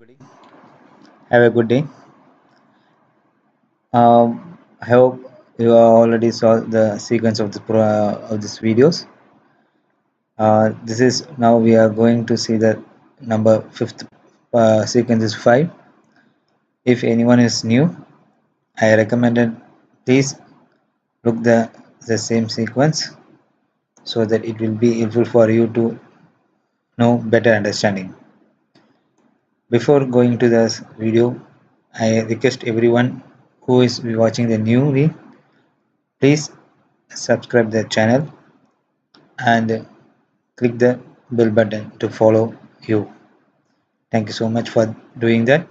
everybody. Have a good day. I hope you already saw the sequence of of these videos. This is now we are going to see the number fifth sequence is 5. If anyone is new, I recommended please look the same sequence so that it will be helpful for you to know better understanding. Before going to the video, I request everyone who is watching the newly, please subscribe the channel and click the bell button to follow you. Thank you so much for doing that.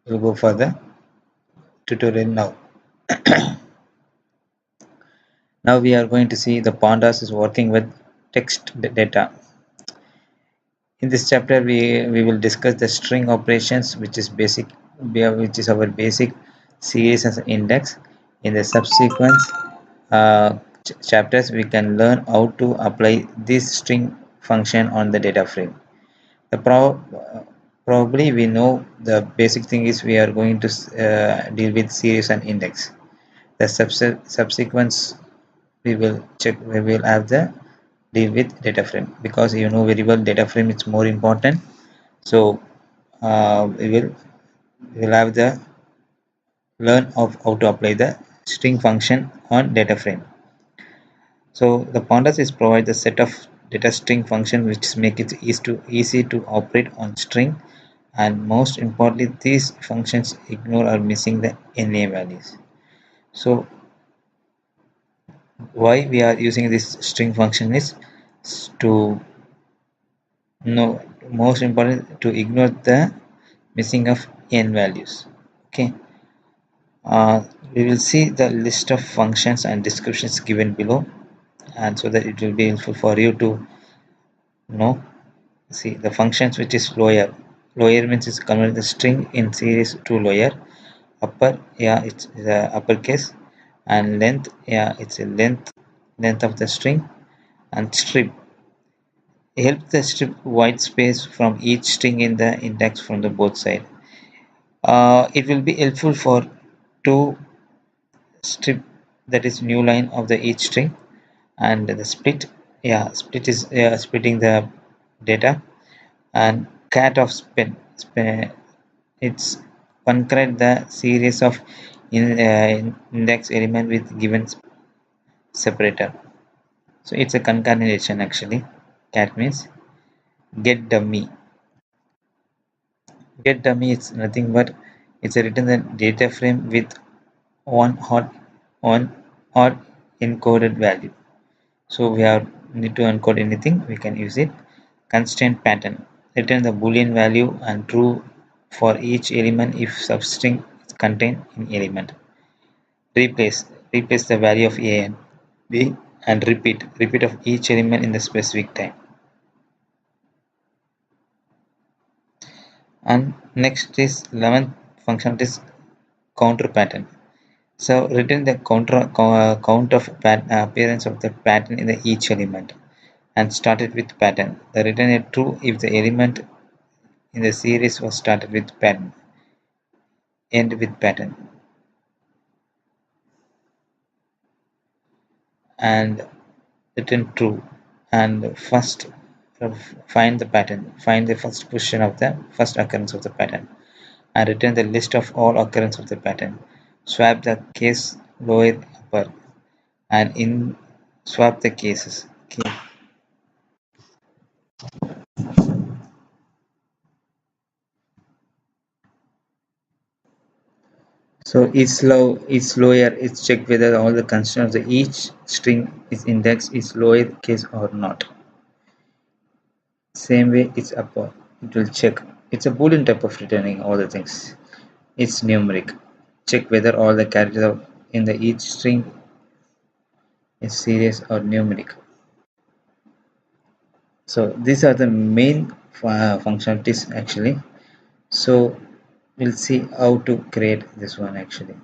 We'll go for the tutorial now. Now we are going to see the pandas is working with text data. In this chapter we will discuss the string operations, which is our basic series as an index. In the subsequent chapters we can learn how to apply this string function on the data frame. The probably we know the basic thing is we are going to deal with series and index. The subsequence we will have the deal with data frame, because you know very well data frame is more important. So we will have the learn of how to apply the string function on data frame. So the pandas is provide a set of data string function which make it easy to operate on string, and most importantly these functions ignore or missing the NA values. So why we are using this string function is to know, most important, to ignore the missing of n values. Okay, we will see the list of functions and descriptions given below, and so that it will be helpful for you to know. See the functions which is lower. Lower means it's convert the string in series to lower. Upper, yeah, it's the uppercase, and length, yeah, it's a length of the string. And strip help the strip white space from each string in the index from the both side. It will be helpful for to strip, that is new line of the each string. And the split, yeah, split is splitting the data. And cat of it's concurrent the series of index element with given separator. So it's a concatenation actually. Cat means get dummy. Get dummy is nothing but it's a written the data frame with one odd encoded value. So we have need to encode anything, we can use it. Constant pattern, return the Boolean value and true for each element if substring is contained in element. Replace the value of a and b, and repeat of each element in the specific time. And next is 11th function is counter pattern. So return the count of appearance of the pattern in the each element, and started with pattern. The return a true if the element in the series was started with pattern, end with pattern. And return true, and first find the pattern, find the first position of the first occurrence of the pattern, and return the list of all occurrence of the pattern. Swap the case lower upper, and in swap the cases. Okay. So each lower is check whether all the constraints of each string is index is lower case or not. Same way it's upper, it will check. It's a Boolean type of returning all the things. It's numeric. Check whether all the characters in the each string is serious or numeric. So these are the main functionalities actually. So we'll see how to create this one actually.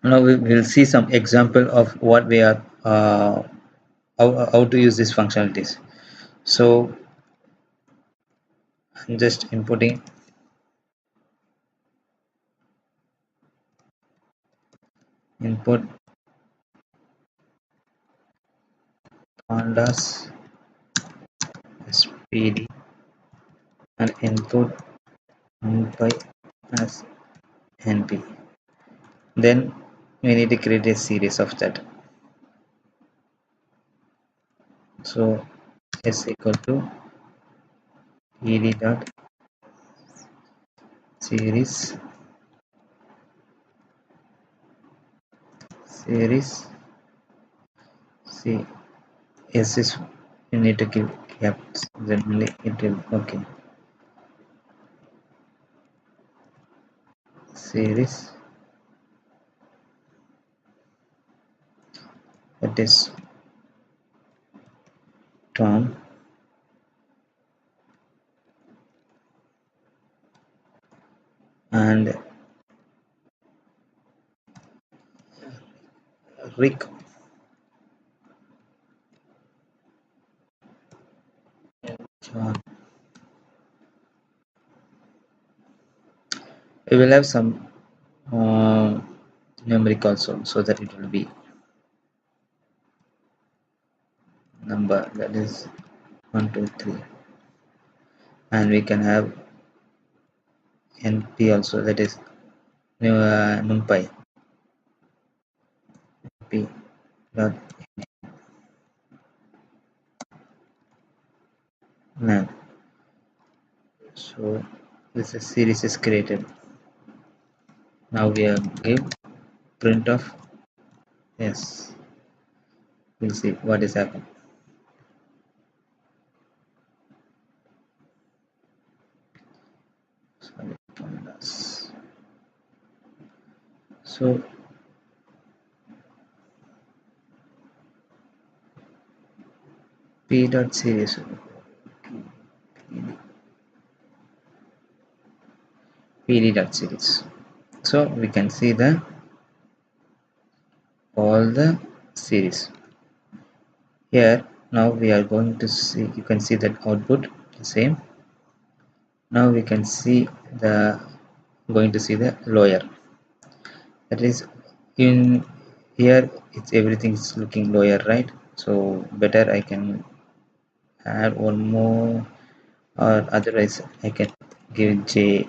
Now we will see some example of what we are how to use these functionalities. So I'm just inputting input pandas spd and input numpy as np. Then we need to create a series of that. So s equal to ed dot series c. S is you need to give caps, then only it will okay. Series that is Tom and Rick. John. We will have some numeric also, so that it will be number that is 1 2 3, and we can have np also, that is numpy p dot nav. So this is series is created. Now we have give print of yes. We'll see what is happening. Sorry, pandas. So p dot series pd dot series. So we can see the all the series here. Now we are going to see, you can see that output the same. Now we can see the going to see the lawyer, that is in here it's everything is looking lawyer, right? So better I can add one more, or otherwise I can give j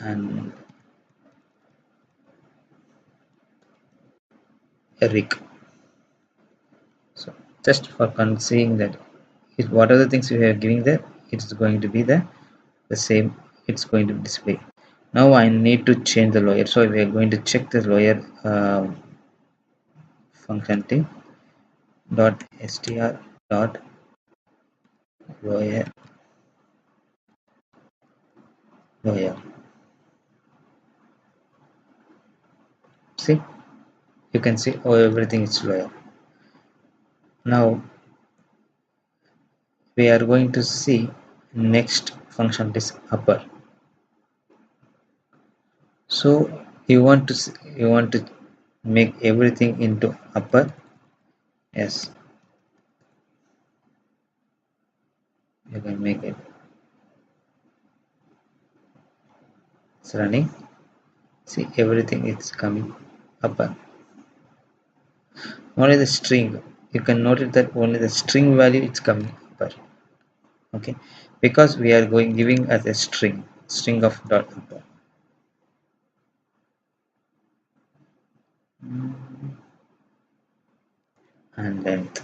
and Rick. So just for seeing that is what are the things we are giving there, it's going to be the same, it's going to display. Now I need to change the lawyer, so we are going to check the lawyer functionality dot str dot lawyer. See, you can see oh everything is lawyer. Now we are going to see next function is upper. So you want to make everything into upper. Yes, you can make it. It's running. See, everything is coming upper. Only the string, you can notice that only the string value is coming upper. Okay, because we are going giving as a string of dot upper. And length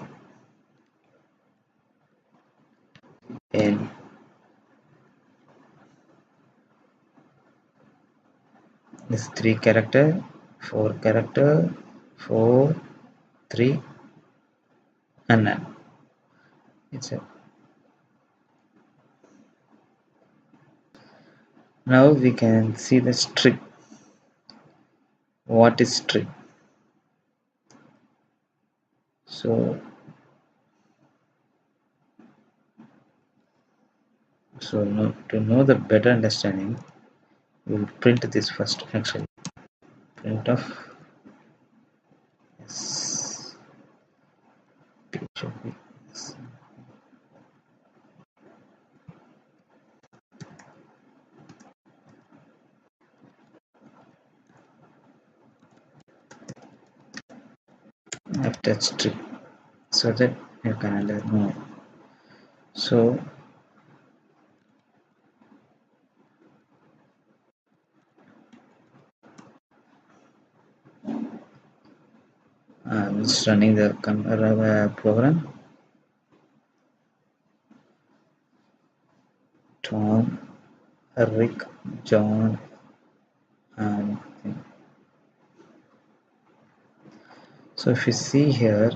n is 3 character, 4 character, 4 3 and none. It's a now we can see the string. What is string? So to know the better understanding, we will print this first. Actually, print of yes, touch strip so that you can know. So I'm just running the program. Tom, Rick, John, and so if you see here,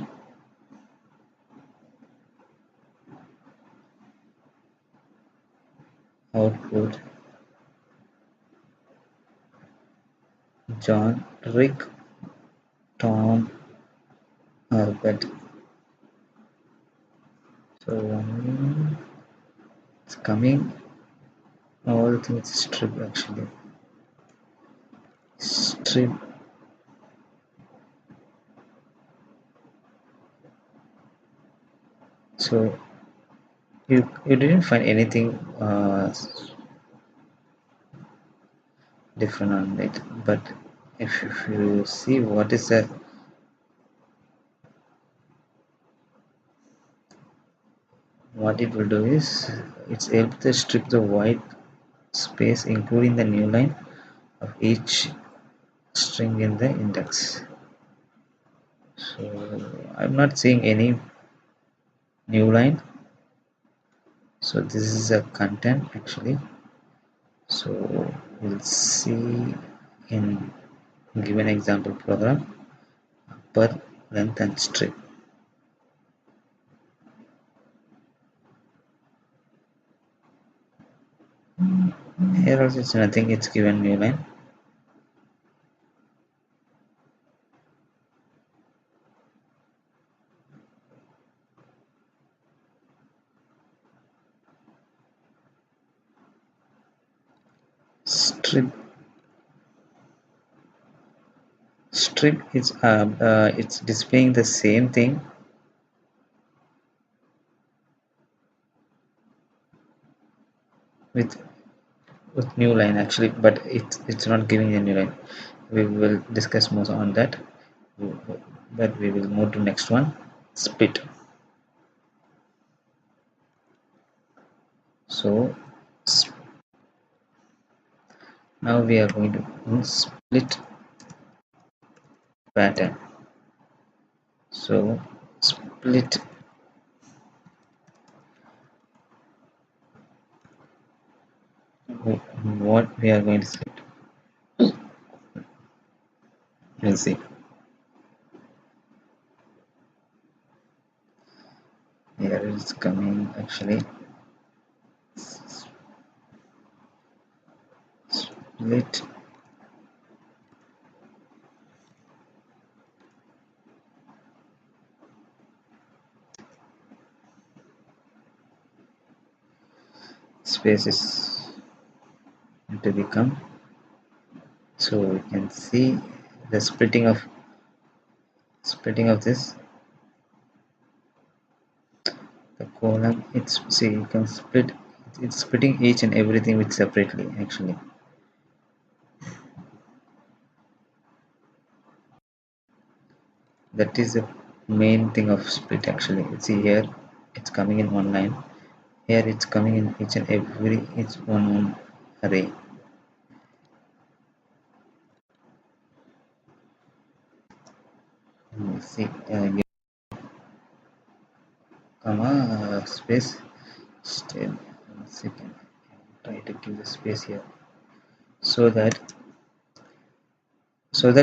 output John, Rick, Tom, Albert. So it's coming. All things strip actually. Strip. So you didn't find anything different on it, but if you see what is that, what it will do is it's able to strip the white space including the new line of each string in the index. So I'm not seeing any new line, so this is a content actually. So we'll see in given example program per length and strip. Here also it's nothing, it's given new line. Strip is it's displaying the same thing with new line actually, but it's not giving a new line. We will discuss more on that, but we will move to next one, split. So now we are going to split pattern. So split what we are going to split. We'll see. Here it's coming actually. Split spaces to become, so we can see the splitting of this, the column. It's, see, you can split, it's splitting each and everything with separately actually. That is the main thing of split actually. See here it's coming in one line, here it's coming in each and every, it's one array. See comma space, still 1 second, try to give the space here so that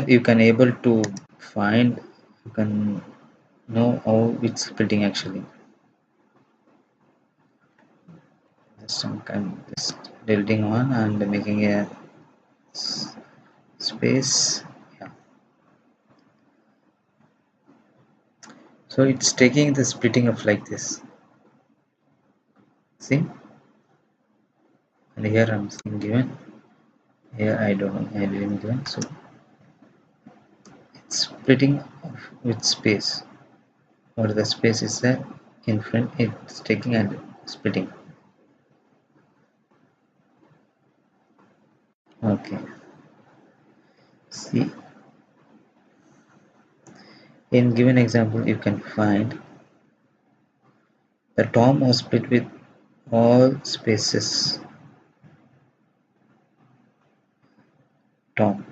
you can able to find, you can know how it's splitting actually. I'm just deleting one and making a space. Yeah. So it's taking the splitting of like this. See, and here I'm seeing given. Here I don't know, I didn't given. So it's splitting with space. Or the space is there in front, it's taking and splitting. Okay. See, In given example, you can find the Tom was split with all spaces. Tom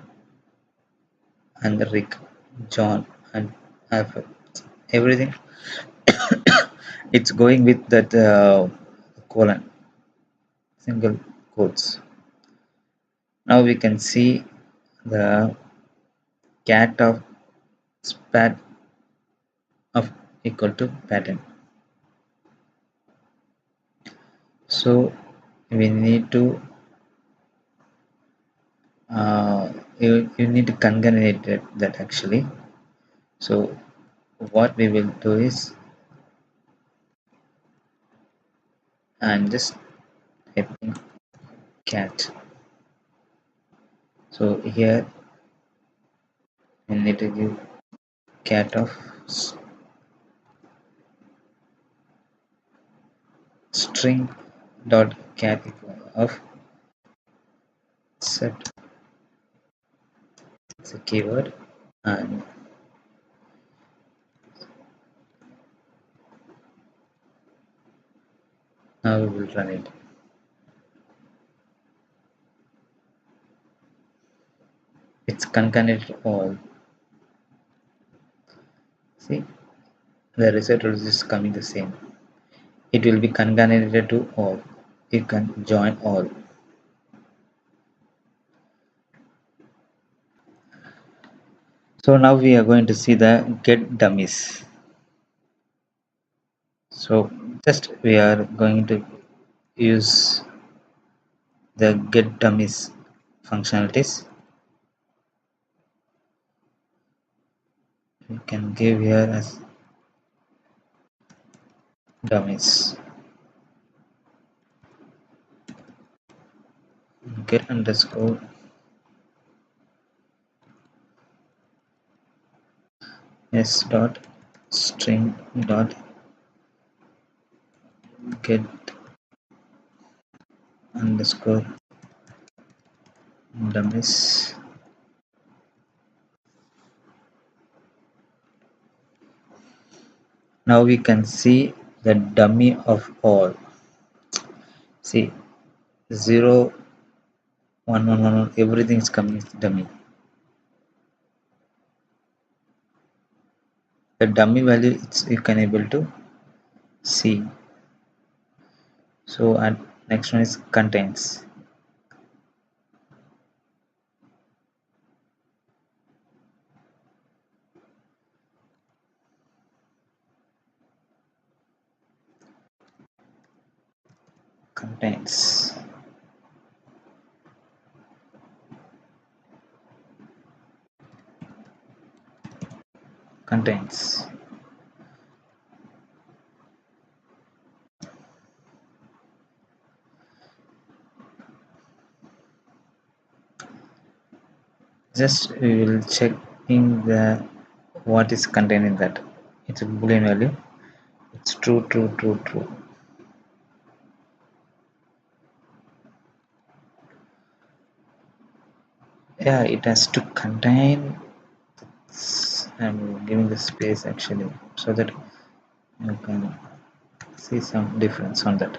and Rick, John and Alfred. Everything it's going with that colon, single quotes. Now we can see the cat of spat of equal to pattern. So we need to you need to concatenate that actually. So what we will do is I'm just typing cat. So here we need to give cat of string dot cat equal of set. It's a keyword and now we will run it. It's concatenated all. See, the result is coming the same. It will be concatenated to all. You can join all. So now we are going to see the get dummies. So just we are going to use the get dummies functionalities. We can give here as dummies get underscore s dot string dot get underscore dummies. Now we can see the dummy of all. See 0 1 1 1 1 everything is coming as dummy. The dummy value it's you can able to see. So and next one is contains. Contains. Contains. Just we will check in the what is contained in that. It's a boolean value. It's true, true, true, true. Yeah, it has to contain. I'm giving the space actually so that you can see some difference on that.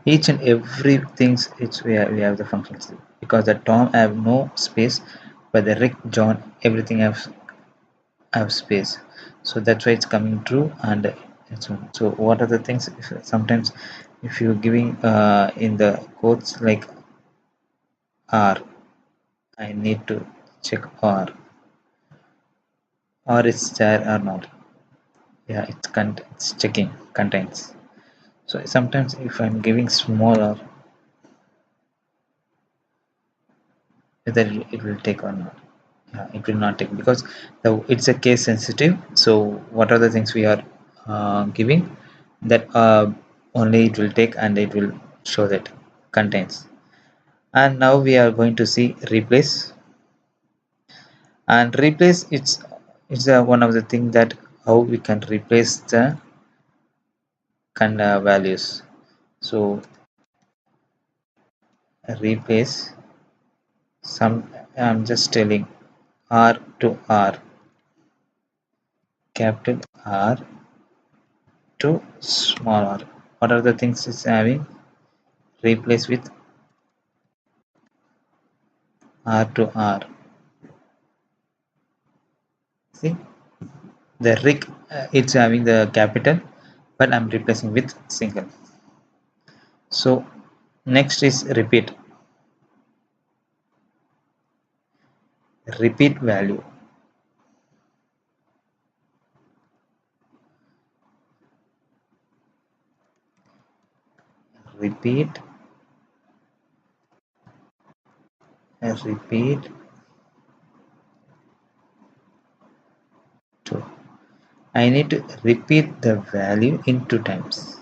Each and every things we have the functions because the Tom have no space, but the Rick, John, everything have space. So that's why it's coming true and so on. So what are the things? Sometimes if you're giving in the quotes like R, I need to check R is there or not. Yeah, it's checking contains. So sometimes if I'm giving smaller, whether it will take or not. Yeah, it will not take because it's a case sensitive. So what are the things we are giving that only it will take and it will show that contains. And now we are going to see replace. And replace it's one of the thing that how we can replace the values. So replace some I'm just telling R to R capital R to small r. What are the things it's having? Replace with R to R. See, the rig it's having the capital, but I'm replacing with single. So next is repeat. Repeat value. Repeat. Repeat to. I need to repeat the value in 2 times.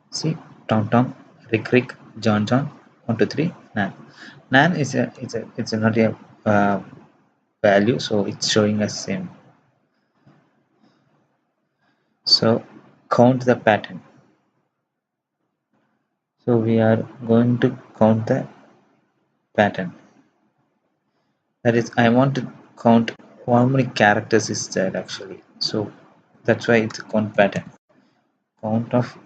See, Tom Tom, Rick Rick, John John, 1 2 3, Nan. Nan is it's a not a value, so it's showing us same. So count the pattern. So we are going to count the pattern. That is, I want to count how many characters is there actually. So that's why it's a count pattern. Count of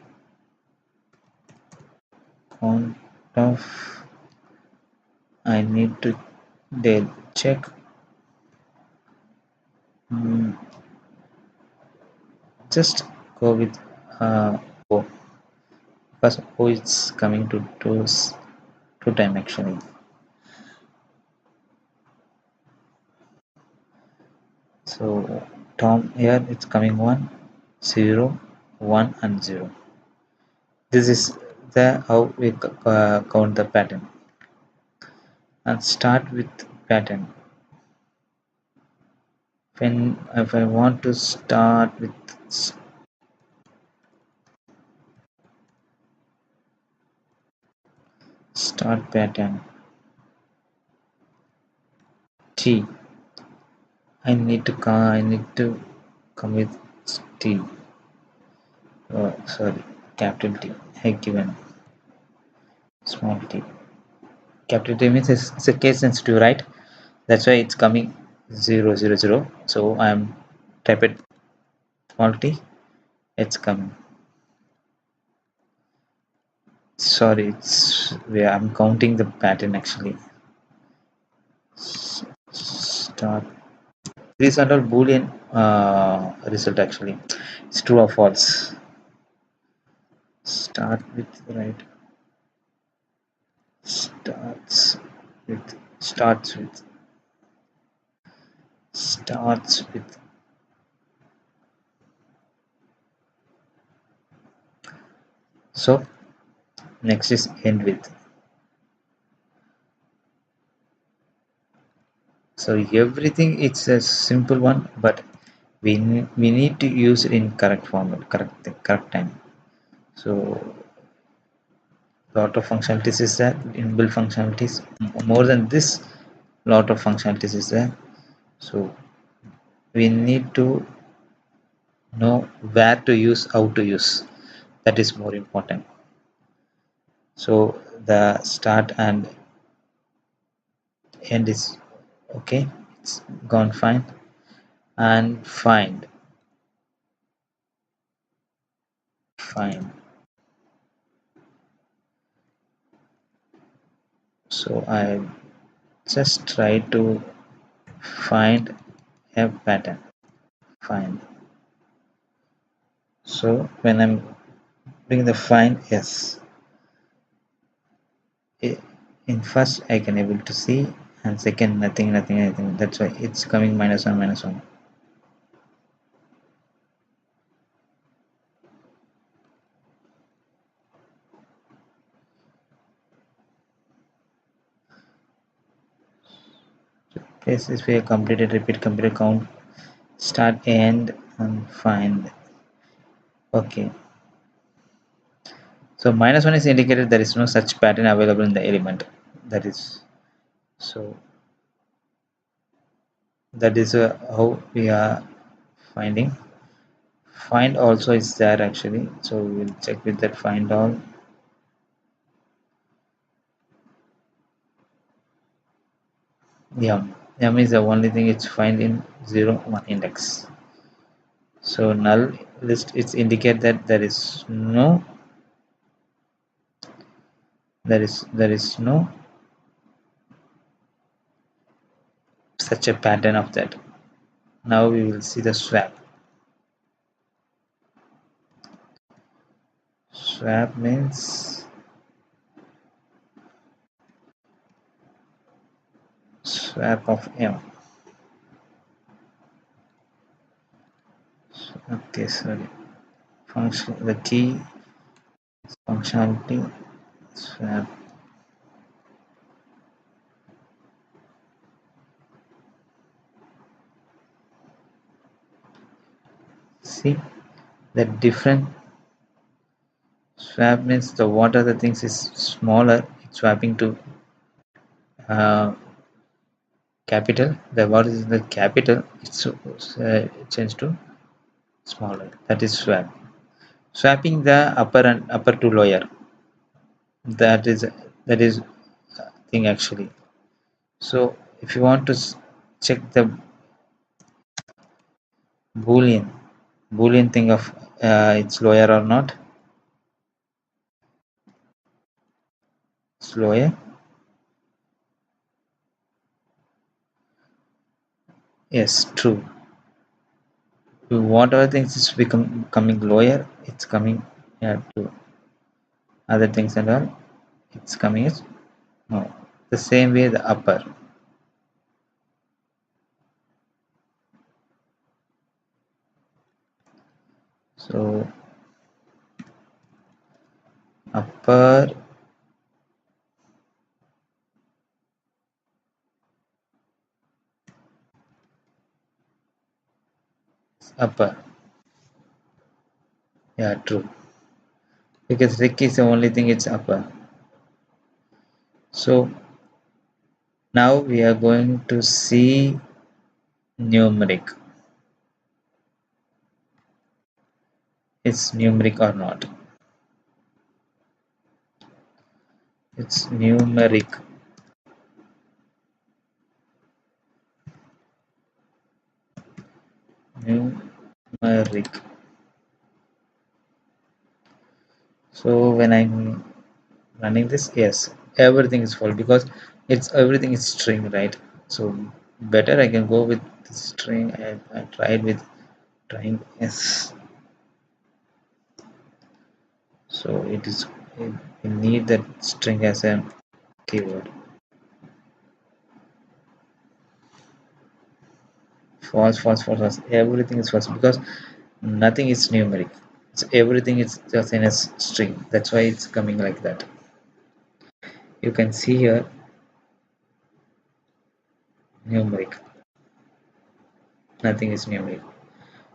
count of. I need to check. Mm, just go with O, because O is coming to two time actually. So Tom here it's coming 1 0 1 and 0. This is the how we count the pattern. And start with pattern. When if I want to start with start pattern T, I need to come with T. Oh, sorry, capital T. I given small t. Capital T means it's a case sensitive, right? That's why it's coming 0 0 0. So I'm type it small t. It's coming. Sorry, it's where I'm counting the pattern actually. Start. These are all Boolean result actually. It's true or false. Start with right. Starts with starts with starts with. So next is end with. So everything it's a simple one, but we need to use it in correct format, correct time. So lot of functionalities is there, inbuilt functionalities. More than this, lot of functionalities is there. So we need to know where to use, how to use. That is more important. So the start and end is okay. It's gone fine. And find. So I just try to find a pattern. Find. So when I'm doing the find, yes, in first I can able to see, and second nothing. That's why it's coming -1 -1. This is where completed, repeat, complete, count, start, end, and find. Okay. So -1 is indicated there is no such pattern available in the element. That is so. That is how we are finding. Find also is there actually. So we will check with that find all. Yum is the only thing it's find in 0 1 index. So null list it's indicate that there is no such a pattern of that. Now we will see the swap. Swap means swap of m. Okay, sorry. Function the key functionality swap. See the different swap means the what are the things is smaller. It's swapping to uh, capital. The what is the capital? It's changed to smaller. That is swap. Swapping the upper and upper to lower. That is thing actually. So if you want to check the boolean boolean thing of it's lower or not, it's lower. Yes, true. Whatever things is become coming lower, it's coming to other things and all. It's coming as no. The same way the upper. So upper upper. Yeah, true. Because Rick is the only thing it's upper. So now we are going to see numeric. It's numeric or not? It's numeric. Numeric. So when I'm running this, yes, everything is full because it's everything is string, right? So better I can go with the string. I tried with trying yes. So it is we need that string as a keyword. False, false, false, false. Everything is false because nothing is numeric. It's everything is just in a string. That's why it's coming like that. You can see here numeric. Nothing is numeric.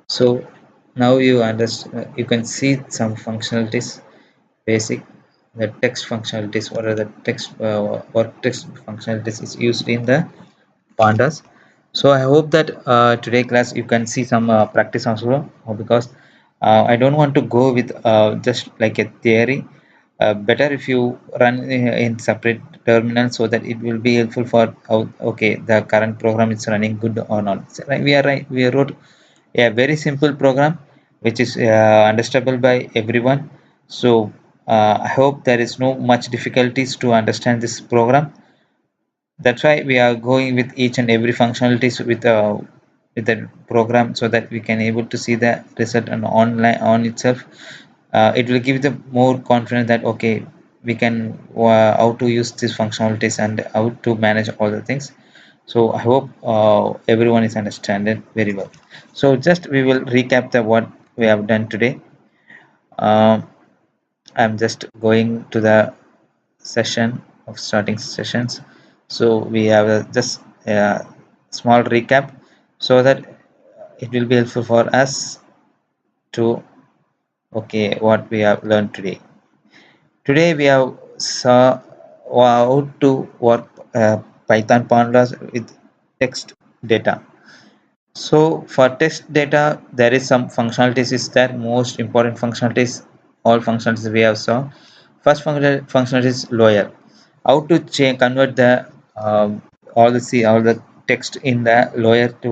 So now you understand. You can see some functionalities. Basic the text functionalities. What are the text what text functionalities is used in the pandas. So I hope that today class you can see some practice also because I don't want to go with just like a theory. Better if you run in separate terminal so that it will be helpful for how okay the current program is running good or not. So, like we wrote a very simple program which is understandable by everyone. So I hope there is no much difficulties to understand this program. That's why we are going with each and every functionalities with the program so that we can able to see the result on online on itself. It will give the more confidence that okay we can how to use these functionalities and how to manage all the things. So I hope everyone is understanding very well. So just we will recap the what we have done today. um, I'm just going to the session of starting sessions. So we have just a small recap so that it will be helpful for us to okay what we have learned today. Today we have saw how to work Python pandas with text data. So for text data there is some functionalities is there. Most important functionalities, all functionalities we have saw. First functionality is lawyer. How to change convert the all the text in the lower to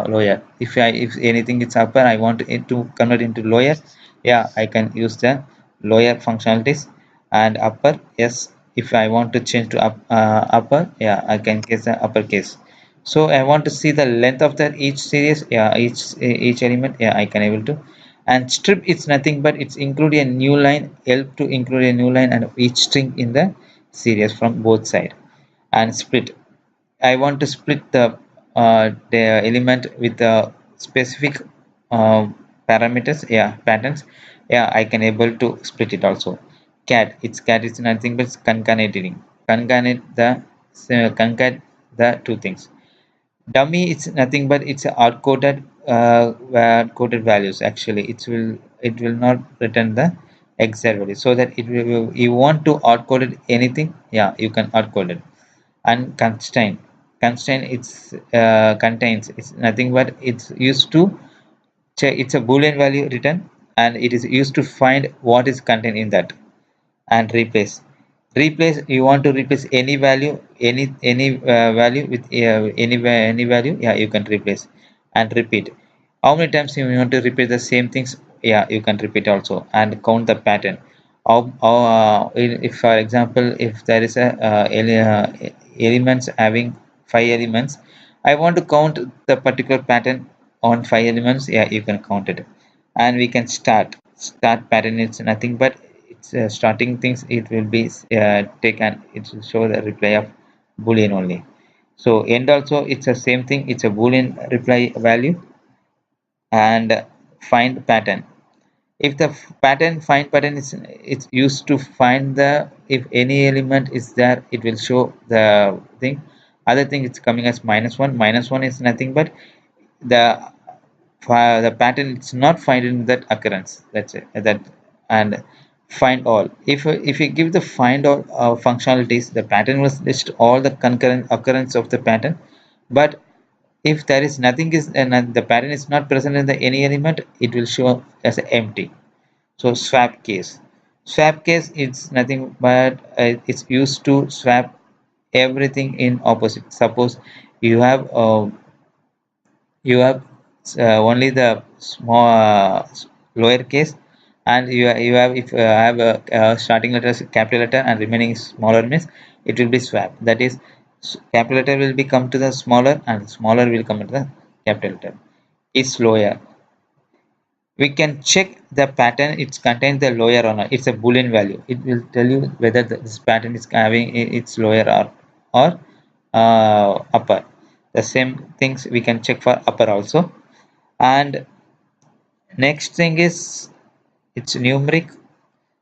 lower. If anything is upper, I want it to convert into lower. Yeah, I can use the lower functionalities. And upper, yes, if I want to change to upper, yeah, I can guess the uppercase. So I want to see the length of that each series, yeah, each element, yeah, I can able to. And strip, it's nothing but it's include a new line, help to include a new line and each string in the series from both side. And split, I want to split the element with the specific uh, parameters, yeah, patterns. Yeah, I can able to split it also. Cat is nothing but concatenating. Concat the two things. Dummy is nothing but it's a hard coded values. Actually, it will not return the exact value. So that it will, you want to hard coded anything, yeah, you can hard code it. And constraint it's contains, it's nothing but it's used to check, it's a boolean value return, and it is used to find what is contained in that. And replace, you want to replace any value, any value with any value, yeah, you can replace. And repeat, how many times you want to repeat the same things, yeah, you can repeat also. And count the pattern. If for example, if there is a elements having 5 elements, I want to count the particular pattern on 5 elements, yeah, you can count it. And we can start pattern, it's nothing but it's starting things, it will be taken, it will show the reply of boolean only. So end also, it's the same thing, it's a boolean reply value. And find pattern, if the find pattern is, it's used to find the, if any element is there, it will show the thing. Other thing, it's coming as -1 is nothing but the the pattern, it's not finding that occurrence, that's it, that. And find all, if you give the find all functionalities, the pattern will list all the concurrent occurrence of the pattern. But if there is nothing is, and the pattern is not present in the any element, it will show as empty. So swap case is nothing but it's used to swap everything in opposite. Suppose you have you have only the small lower case, and you have, if have a starting letter as capital letter and remaining is smaller, means it will be swap. That is, capital letter will become to the smaller and smaller will come to the capital letter. Is lower, we can check the pattern, it's contains the lower or not. It's a boolean value, it will tell you whether this pattern is having its lower or upper. The same things we can check for upper also. And next thing is, it's numeric.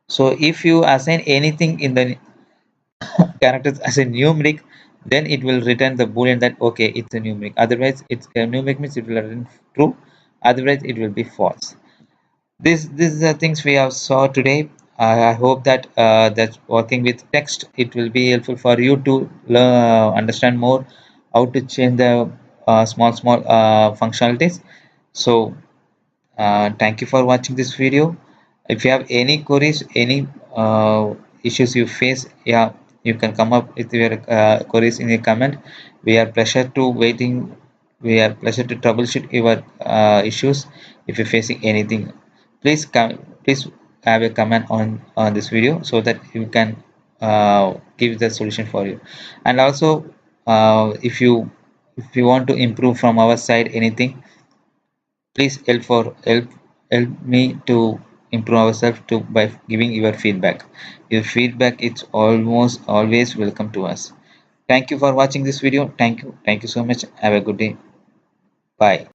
So if you assign anything in the characters as a numeric, then it will return the boolean that okay, it's a numeric. Otherwise, it's a numeric means it will return true, otherwise it will be false. This is the things we have saw today. I hope that that working with text, it will be helpful for you to learn, understand more how to change the small functionalities. So thank you for watching this video. If you have any queries, any issues you face, yeah, you can come up with your queries in a comment. We are pleasure to waiting. We are pleasure to troubleshoot your issues. If you're facing anything, please have a comment on this video so that you can give the solution for you. And also, if you want to improve from our side anything, please help me to improve ourselves to by giving your feedback. Your feedback is almost always welcome to us. Thank you for watching this video. Thank you so much. Have a good day. Bye.